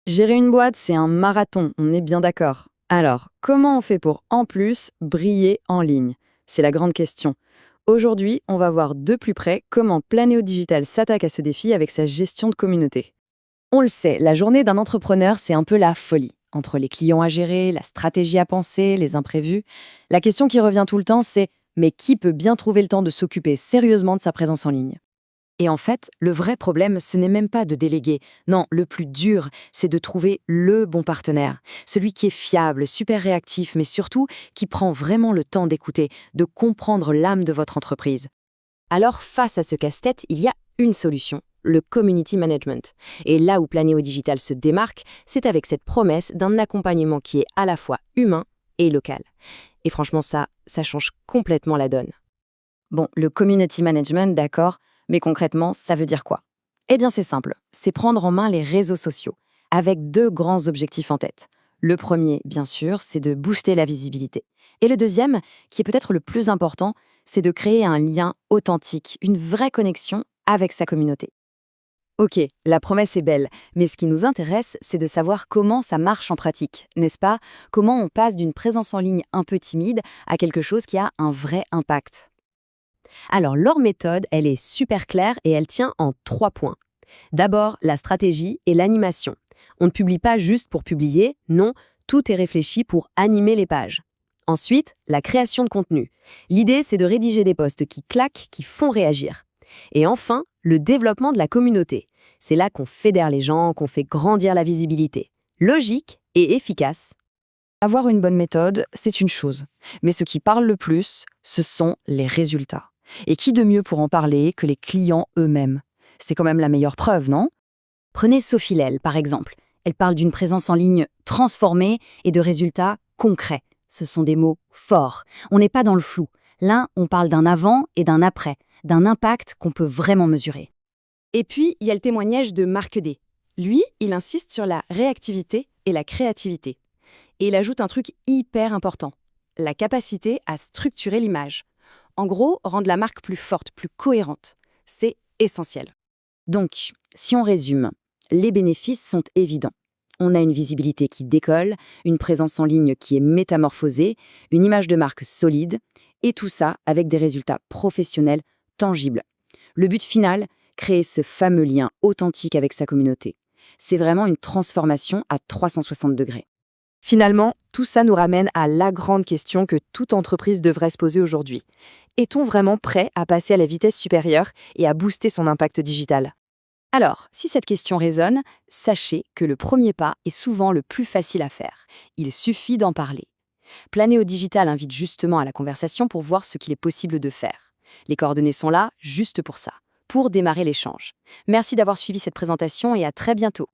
Gérer une boîte, c'est un marathon, on est bien d'accord. Alors, comment on fait pour, en plus, briller en ligne? C'est la grande question. Aujourd'hui, on va voir de plus près comment Planéo Digital s'attaque à ce défi avec sa gestion de communauté. On le sait, la journée d'un entrepreneur, c'est un peu la folie. Entre les clients à gérer, la stratégie à penser, les imprévus, la question qui revient tout le temps, c'est mais qui peut bien trouver le temps de s'occuper sérieusement de sa présence en ligne? Et en fait, le vrai problème, ce n'est même pas de déléguer. Non, le plus dur, c'est de trouver le bon partenaire. Celui qui est fiable, super réactif, mais surtout qui prend vraiment le temps d'écouter, de comprendre l'âme de votre entreprise. Alors, face à ce casse-tête, il y a une solution, le community management. Et là où Planéo Digital se démarque, c'est avec cette promesse d'un accompagnement qui est à la fois humain et local. Et franchement, ça change complètement la donne. Bon, le community management, d'accord, mais concrètement, ça veut dire quoi? Eh bien, c'est simple, c'est prendre en main les réseaux sociaux, avec deux grands objectifs en tête. Le premier, bien sûr, c'est de booster la visibilité. Et le deuxième, qui est peut-être le plus important, c'est de créer un lien authentique, une vraie connexion avec sa communauté. Ok, la promesse est belle, mais ce qui nous intéresse, c'est de savoir comment ça marche en pratique, n'est-ce pas? Comment on passe d'une présence en ligne un peu timide à quelque chose qui a un vrai impact. Alors, leur méthode, elle est super claire et elle tient en 3 points. D'abord, la stratégie et l'animation. On ne publie pas juste pour publier, non, tout est réfléchi pour animer les pages. Ensuite, la création de contenu. L'idée, c'est de rédiger des posts qui claquent, qui font réagir. Et enfin, le développement de la communauté. C'est là qu'on fédère les gens, qu'on fait grandir la visibilité. Logique et efficace. Avoir une bonne méthode, c'est une chose. Mais ce qui parle le plus, ce sont les résultats. Et qui de mieux pour en parler que les clients eux-mêmes? C'est quand même la meilleure preuve, non? Prenez Sophie Lel, par exemple. Elle parle d'une présence en ligne transformée et de résultats concrets. Ce sont des mots forts. On n'est pas dans le flou. Là, on parle d'un avant et d'un après, d'un impact qu'on peut vraiment mesurer. Et puis, il y a le témoignage de Marc D. Lui, il insiste sur la réactivité et la créativité. Et il ajoute un truc hyper important, la capacité à structurer l'image. En gros, rendre la marque plus forte, plus cohérente. C'est essentiel. Donc, si on résume, les bénéfices sont évidents. On a une visibilité qui décolle, une présence en ligne qui est métamorphosée, une image de marque solide, et tout ça avec des résultats professionnels tangibles. Le but final, créer ce fameux lien authentique avec sa communauté. C'est vraiment une transformation à 360 degrés. Finalement, tout ça nous ramène à la grande question que toute entreprise devrait se poser aujourd'hui. Est-on vraiment prêt à passer à la vitesse supérieure et à booster son impact digital? Alors, si cette question résonne, sachez que le premier pas est souvent le plus facile à faire. Il suffit d'en parler. Planéo Digital invite justement à la conversation pour voir ce qu'il est possible de faire. Les coordonnées sont là juste pour ça, pour démarrer l'échange. Merci d'avoir suivi cette présentation et à très bientôt.